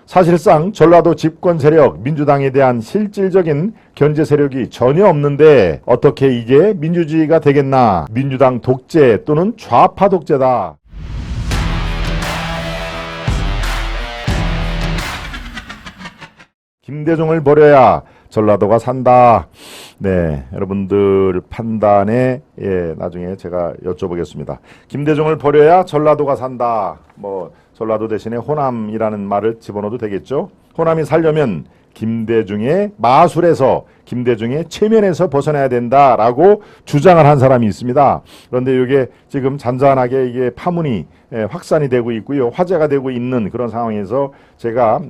사실상 전라도 집권 세력 민주당에 대한 실질적인 견제 세력이 전혀 없는데 어떻게 이게 민주주의가 되겠나? 민주당 독재 또는 좌파 독재다. 김대중을 버려야 전라도가 산다. 네, 여러분들 판단에 나중에 제가 여쭤보겠습니다. 김대중을 버려야 전라도가 산다. 전라도 대신에 호남이라는 말을 집어넣어도 되겠죠. 호남이 살려면 김대중의 마술에서, 김대중의 체면에서 벗어나야 된다라고 주장을 한 사람이 있습니다. 그런데 이게 지금 잔잔하게 이게 파문이 확산이 되고 있고요. 화제가 되고 있는 그런 상황에서 제가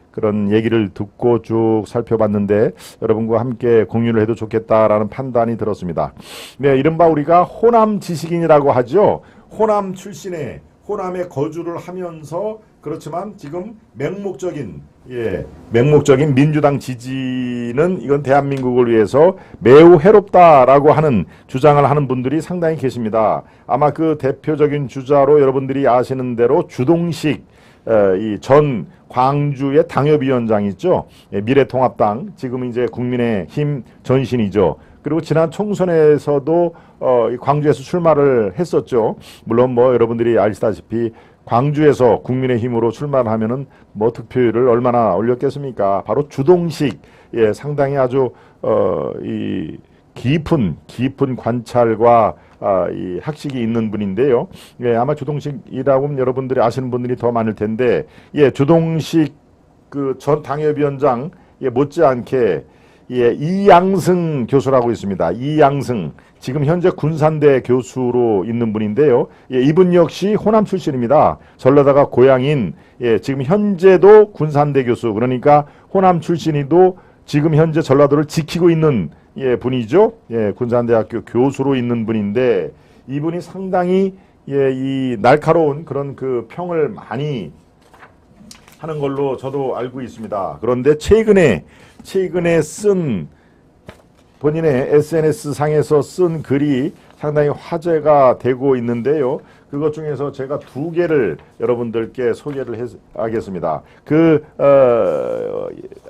그런 얘기를 듣고 쭉 살펴봤는데 여러분과 함께 공유를 해도 좋겠다라는 판단이 들었습니다. 네, 이른바 우리가 호남 지식인이라고 하죠. 호남 출신의 호남에 거주를 하면서 그렇지만 지금 맹목적인 민주당 지지는 이건 대한민국을 위해서 매우 해롭다라고 하는 주장을 하는 분들이 상당히 계십니다. 아마 그 대표적인 주자로 여러분들이 아시는 대로 주동식 이 전 광주의 당협위원장 있죠. 미래통합당, 지금 이제 국민의힘 전신이죠. 그리고 지난 총선에서도 광주에서 출마를 했었죠. 물론 여러분들이 아시다시피 광주에서 국민의힘으로 출마를 하면은 득표율을 얼마나 올렸겠습니까? 바로 주동식, 상당히 아주 이 깊은 관찰과 이 학식이 있는 분인데요. 아마 주동식이라고 하면 여러분들이 아시는 분들이 더 많을 텐데, 주동식 그 전 당협위원장 못지않게 이양승 교수라고 있습니다. 이양승, 지금 현재 군산대 교수로 있는 분인데요. 이분 역시 호남 출신입니다. 전라도가 고향인, 지금 현재도 군산대 교수, 그러니까 호남 출신이도 지금 현재 전라도를 지키고 있는 분이죠. 군산대학교 교수로 있는 분인데, 이분이 상당히 이 날카로운 그런 그 평을 많이 하는 걸로 저도 알고 있습니다. 그런데 최근에 쓴 본인의 SNS 상에서 쓴 글이 상당히 화제가 되고 있는데요. 그것 중에서 제가 2개를 여러분들께 소개를 하겠습니다. 그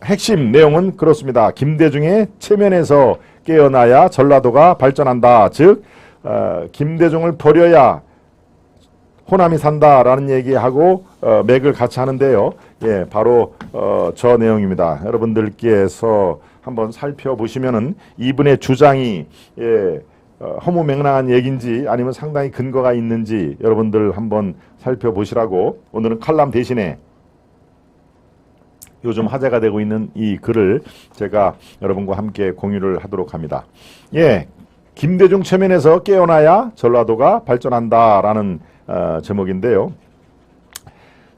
핵심 내용은 그렇습니다. 김대중의 체면에서 깨어나야 전라도가 발전한다. 즉 김대중을 버려야 호남이 산다라는 얘기하고 맥을 같이 하는데요. 바로 저 내용입니다. 여러분들께서 한번 살펴보시면은 이분의 주장이 허무맹랑한 얘기인지 아니면 상당히 근거가 있는지 여러분들 한번 살펴보시라고 오늘은 칼럼 대신에 요즘 화제가 되고 있는 이 글을 제가 여러분과 함께 공유를 하도록 합니다. 김대중 체면에서 깨어나야 전라도가 발전한다라는 제목인데요.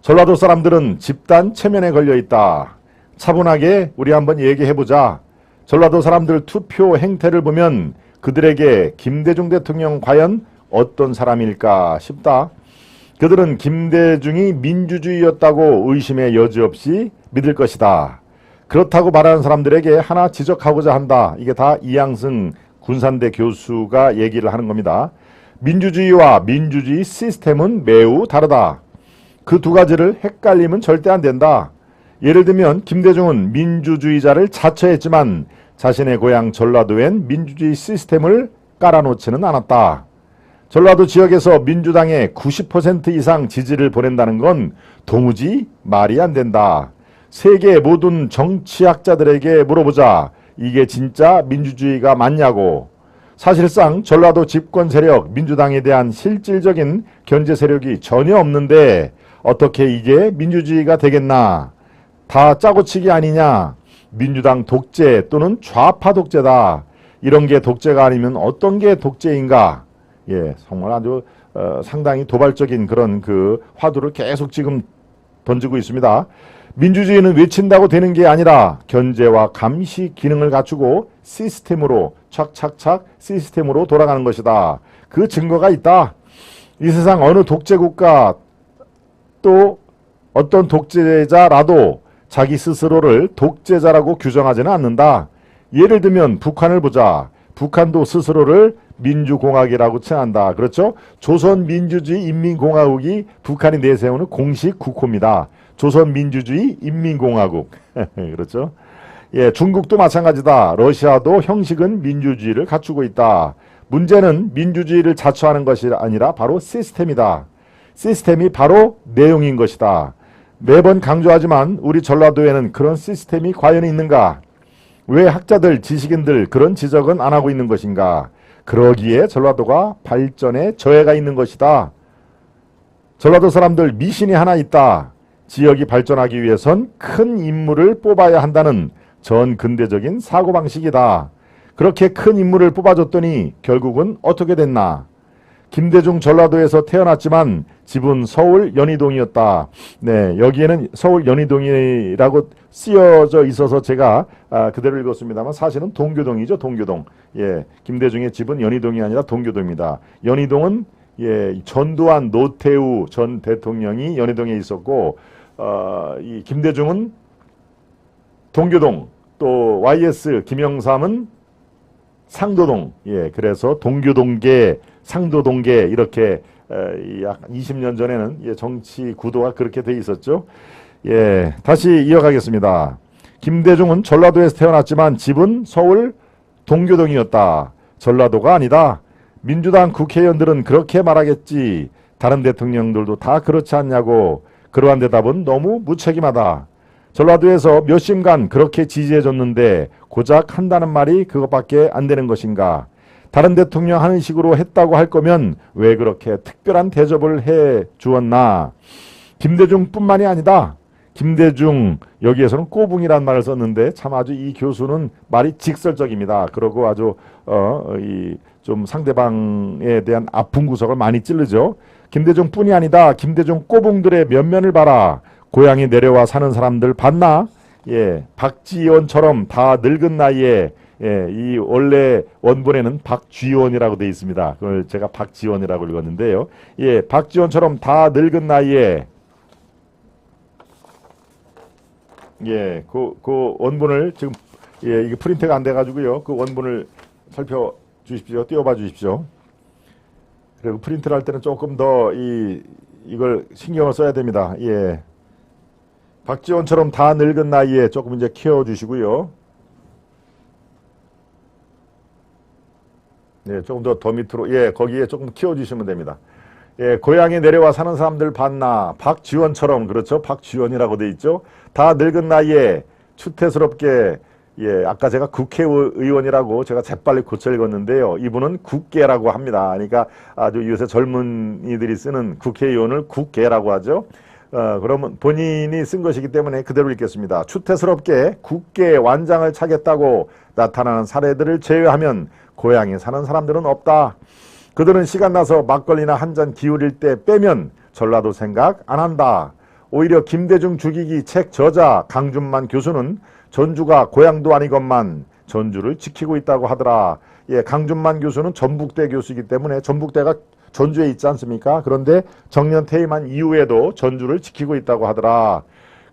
전라도 사람들은 집단 체면에 걸려 있다. 차분하게 우리 한번 얘기해보자. 전라도 사람들 투표 행태를 보면 그들에게 김대중 대통령 과연 어떤 사람일까 싶다. 그들은 김대중이 민주주의였다고 의심의 여지 없이 믿을 것이다. 그렇다고 말하는 사람들에게 하나 지적하고자 한다. 이게 다 이양승 군산대 교수가 얘기를 하는 겁니다. 민주주의와 민주주의 시스템은 매우 다르다. 그 2가지를 헷갈리면 절대 안 된다. 예를 들면 김대중은 민주주의자를 자처했지만 자신의 고향 전라도엔 민주주의 시스템을 깔아놓지는 않았다. 전라도 지역에서 민주당에 90% 이상 지지를 보낸다는 건 도무지 말이 안 된다. 세계 모든 정치학자들에게 물어보자. 이게 진짜 민주주의가 맞냐고. 사실상 전라도 집권 세력 민주당에 대한 실질적인 견제 세력이 전혀 없는데 어떻게 이게 민주주의가 되겠나. 다 짜고치기 아니냐. 민주당 독재 또는 좌파 독재다. 이런 게 독재가 아니면 어떤 게 독재인가. 정말 아주 상당히 도발적인 그런 그 화두를 계속 지금 던지고 있습니다. 민주주의는 외친다고 되는 게 아니라 견제와 감시 기능을 갖추고 시스템으로 착착착 시스템으로 돌아가는 것이다. 그 증거가 있다. 이 세상 어느 독재국가 또 어떤 독재자라도 자기 스스로를 독재자라고 규정하지는 않는다. 예를 들면 북한을 보자. 북한도 스스로를 민주공화국이라고 칭한다. 그렇죠? 조선민주주의 인민공화국이 북한이 내세우는 공식 국호입니다. 조선민주주의 인민공화국. 그렇죠. 예, 중국도 마찬가지다. 러시아도 형식은 민주주의를 갖추고 있다. 문제는 민주주의를 자처하는 것이 아니라 바로 시스템이다. 시스템이 바로 내용인 것이다. 매번 강조하지만 우리 전라도에는 그런 시스템이 과연 있는가? 왜 학자들, 지식인들 그런 지적은 안 하고 있는 것인가? 그러기에 전라도가 발전에 저해가 있는 것이다. 전라도 사람들 미신이 하나 있다. 지역이 발전하기 위해선 큰 인물을 뽑아야 한다는 전 근대적인 사고방식이다. 그렇게 큰 인물을 뽑아줬더니 결국은 어떻게 됐나? 김대중 전라도에서 태어났지만 집은 서울 연희동이었다. 네, 여기에는 서울 연희동이라고 쓰여져 있어서 제가 그대로 읽었습니다만 사실은 동교동이죠. 동교동. 예, 김대중의 집은 연희동이 아니라 동교동입니다. 연희동은 예, 전두환 노태우 전 대통령이 연희동에 있었고 이 김대중은 동교동, 또 YS 김영삼은 상도동. 예, 그래서 동교동계, 상도동계 이렇게 약 20년 전에는 예, 정치 구도가 그렇게 돼 있었죠. 예, 다시 이어가겠습니다. 김대중은 전라도에서 태어났지만 집은 서울 동교동이었다. 전라도가 아니다. 민주당 국회의원들은 그렇게 말하겠지. 다른 대통령들도 다 그렇지 않냐고. 그러한 대답은 너무 무책임하다. 전라도에서 몇 심간 그렇게 지지해줬는데 고작 한다는 말이 그것밖에 안 되는 것인가? 다른 대통령 하는 식으로 했다고 할 거면 왜 그렇게 특별한 대접을 해 주었나? 김대중뿐만이 아니다. 김대중, 여기에서는 꼬붕이란 말을 썼는데 참 아주 이 교수는 말이 직설적입니다. 그러고 아주 좀 상대방에 대한 아픈 구석을 많이 찌르죠. 김대중뿐이 아니다. 김대중 꼬붕들의 면면을 봐라. 고향에 내려와 사는 사람들 봤나? 예, 박지원처럼 다 늙은 나이에 예, 이 원래 원본에는 박쥐원이라고 되어 있습니다. 그걸 제가 박지원이라고 읽었는데요. 예, 박지원처럼 다 늙은 나이에 예, 그 원본을 지금 예, 이게 프린트가 안 돼가지고요. 그 원본을 살펴 주십시오. 띄워봐 주십시오. 그리고 프린트를 할 때는 조금 더 이걸 신경을 써야 됩니다. 예. 박지원처럼 다 늙은 나이에 조금 이제 키워주시고요. 예, 조금 더 밑으로, 예, 거기에 조금 키워주시면 됩니다. 예, 고향에 내려와 사는 사람들 봤나? 박지원처럼, 그렇죠? 박지원이라고 돼 있죠? 다 늙은 나이에 추태스럽게, 예, 아까 제가 국회의원이라고 제가 재빨리 고쳐 읽었는데요. 이분은 국계라고 합니다. 그러니까 아주 요새 젊은이들이 쓰는 국회의원을 국계라고 하죠. 그러면 본인이 쓴 것이기 때문에 그대로 읽겠습니다. 추태스럽게 국계 완장을 차겠다고 나타나는 사례들을 제외하면 고향에 사는 사람들은 없다. 그들은 시간 나서 막걸리나 한 잔 기울일 때 빼면 전라도 생각 안 한다. 오히려 김대중 죽이기 책 저자 강준만 교수는 전주가 고향도 아니건만 전주를 지키고 있다고 하더라. 예, 강준만 교수는 전북대 교수이기 때문에 전북대가 전주에 있지 않습니까? 그런데 정년 퇴임한 이후에도 전주를 지키고 있다고 하더라.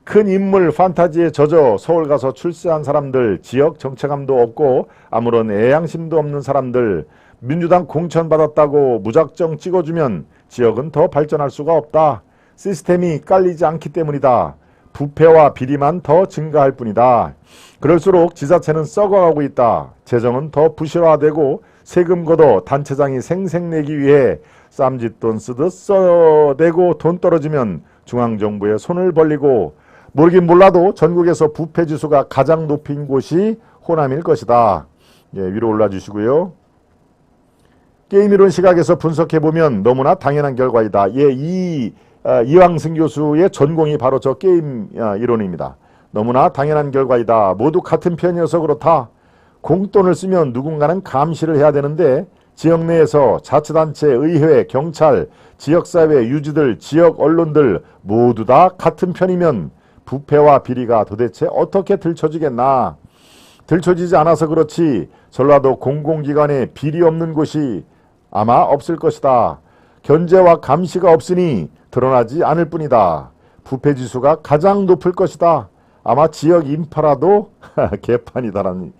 큰 인물 판타지에 젖어 서울 가서 출세한 사람들, 지역 정체감도 없고 아무런 애양심도 없는 사람들, 민주당 공천 받았다고 무작정 찍어주면 지역은 더 발전할 수가 없다. 시스템이 깔리지 않기 때문이다. 부패와 비리만 더 증가할 뿐이다. 그럴수록 지자체는 썩어가고 있다. 재정은 더 부실화되고 세금 걷어 단체장이 생색내기 위해 쌈짓돈 쓰듯 써대고 돈 떨어지면 중앙정부에 손을 벌리고 모르긴 몰라도 전국에서 부패지수가 가장 높은 곳이 호남일 것이다. 예, 위로 올라주시고요. 게임이론 시각에서 분석해보면 너무나 당연한 결과이다. 예, 이왕승 교수의 전공이 바로 저 게임 이론입니다. 너무나 당연한 결과이다. 모두 같은 편이어서 그렇다. 공돈을 쓰면 누군가는 감시를 해야 되는데 지역 내에서 자치단체, 의회, 경찰, 지역사회, 유지들, 지역 언론들 모두 다 같은 편이면 부패와 비리가 도대체 어떻게 들춰지겠나. 들춰지지 않아서 그렇지 전라도 공공기관에 비리 없는 곳이 아마 없을 것이다. 견제와 감시가 없으니 드러나지 않을 뿐이다. 부패지수가 가장 높을 것이다. 아마 지역 인파라도 개판이다라는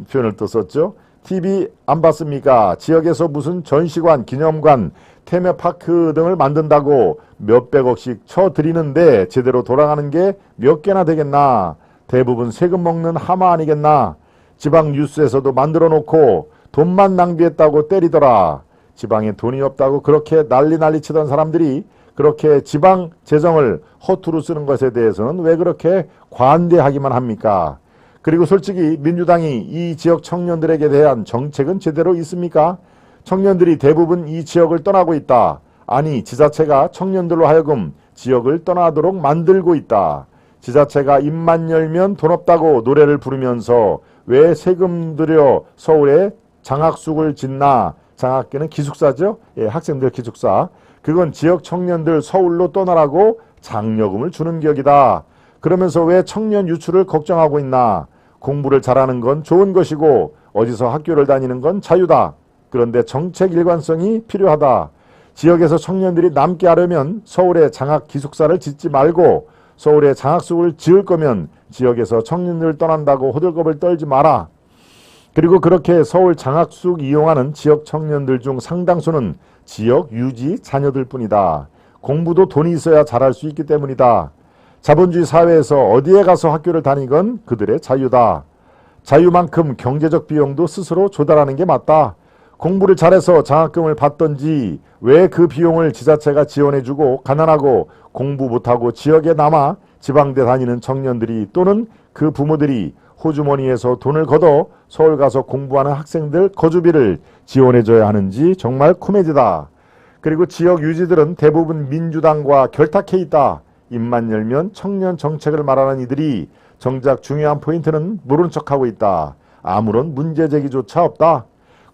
표현을 또 썼죠. TV 안 봤습니까? 지역에서 무슨 전시관, 기념관, 테마파크 등을 만든다고 몇백억씩 쳐드리는데 제대로 돌아가는 게 몇 개나 되겠나. 대부분 세금 먹는 하마 아니겠나. 지방 뉴스에서도 만들어 놓고 돈만 낭비했다고 때리더라. 지방에 돈이 없다고 그렇게 난리 치던 사람들이 그렇게 지방 재정을 허투루 쓰는 것에 대해서는 왜 그렇게 관대하기만 합니까? 그리고 솔직히 민주당이 이 지역 청년들에게 대한 정책은 제대로 있습니까? 청년들이 대부분 이 지역을 떠나고 있다. 아니, 지자체가 청년들로 하여금 지역을 떠나도록 만들고 있다. 지자체가 입만 열면 돈 없다고 노래를 부르면서 왜 세금 들여 서울에 장학숙을 짓나. 장학계는 기숙사죠. 예, 학생들 기숙사. 그건 지역 청년들 서울로 떠나라고 장려금을 주는 격이다. 그러면서 왜 청년 유출을 걱정하고 있나. 공부를 잘하는 건 좋은 것이고 어디서 학교를 다니는 건 자유다. 그런데 정책 일관성이 필요하다. 지역에서 청년들이 남게 하려면 서울에 장학 기숙사를 짓지 말고 서울에 장학숙을 지을 거면 지역에서 청년들 떠난다고 호들갑을 떨지 마라. 그리고 그렇게 서울 장학숙 이용하는 지역 청년들 중 상당수는 지역 유지 자녀들 뿐이다. 공부도 돈이 있어야 잘할 수 있기 때문이다. 자본주의 사회에서 어디에 가서 학교를 다니건 그들의 자유다. 자유만큼 경제적 비용도 스스로 조달하는 게 맞다. 공부를 잘해서 장학금을 받던지 왜 그 비용을 지자체가 지원해주고 가난하고 공부 못하고 지역에 남아 지방대 다니는 청년들이 또는 그 부모들이 호주머니에서 돈을 걷어 서울 가서 공부하는 학생들 거주비를 지원해줘야 하는지 정말 코미디다. 그리고 지역 유지들은 대부분 민주당과 결탁해 있다. 입만 열면 청년 정책을 말하는 이들이 정작 중요한 포인트는 모른 척하고 있다. 아무런 문제제기조차 없다.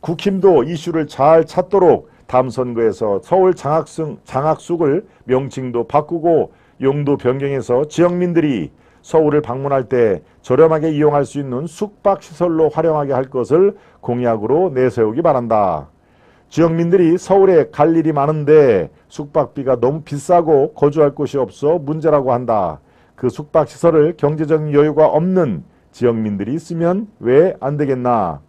국힘도 이슈를 잘 찾도록 다음 선거에서 서울 장학숙을 명칭도 바꾸고 용도 변경해서 지역민들이 서울을 방문할 때 저렴하게 이용할 수 있는 숙박시설로 활용하게 할 것을 공약으로 내세우기 바란다. 지역민들이 서울에 갈 일이 많은데 숙박비가 너무 비싸고 거주할 곳이 없어 문제라고 한다. 그 숙박시설을 경제적 여유가 없는 지역민들이 쓰면 왜 안 되겠나.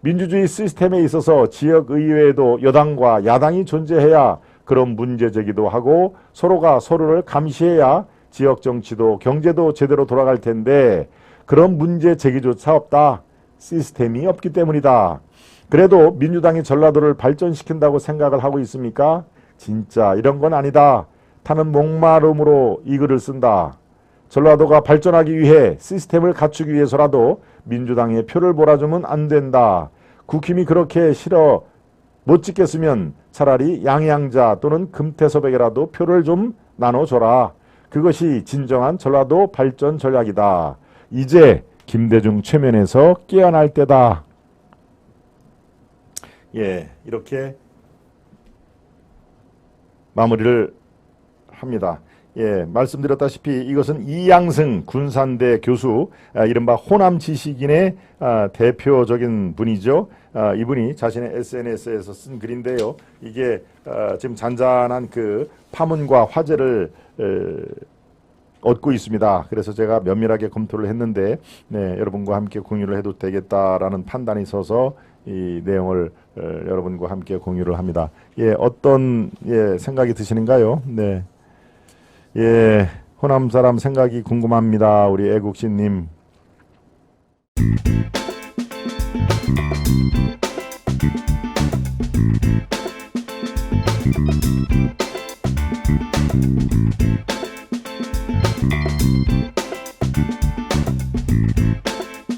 민주주의 시스템에 있어서 지역의회에도 여당과 야당이 존재해야 그런 문제 제기도 하고 서로가 서로를 감시해야 지역 정치도 경제도 제대로 돌아갈 텐데 그런 문제 제기조차 없다. 시스템이 없기 때문이다. 그래도 민주당이 전라도를 발전시킨다고 생각을 하고 있습니까? 진짜 이런 건 아니다. 타는 목마름으로 이 글을 쓴다. 전라도가 발전하기 위해 시스템을 갖추기 위해서라도 민주당에 표를 몰아주면 안 된다. 국힘이 그렇게 싫어 못 찍겠으면 차라리 양양자 또는 금태섭에게라도 표를 좀 나눠줘라. 그것이 진정한 전라도 발전 전략이다. 이제 김대중 최면에서 깨어날 때다. 예, 이렇게 마무리를 합니다. 예, 말씀드렸다시피 이것은 이양승 군산대 교수, 이른바 호남 지식인의 대표적인 분이죠. 이분이 자신의 SNS에서 쓴 글인데요. 이게 지금 잔잔한 그 파문과 화제를 얻고 있습니다. 그래서 제가 면밀하게 검토를 했는데 여러분과 함께 공유를 해도 되겠다라는 판단이 있어서 이 내용을 여러분과 함께 공유를 합니다. 예, 어떤 생각이 드시는가요? 네. 예, 호남 사람 생각이 궁금합니다. 우리 애국신님.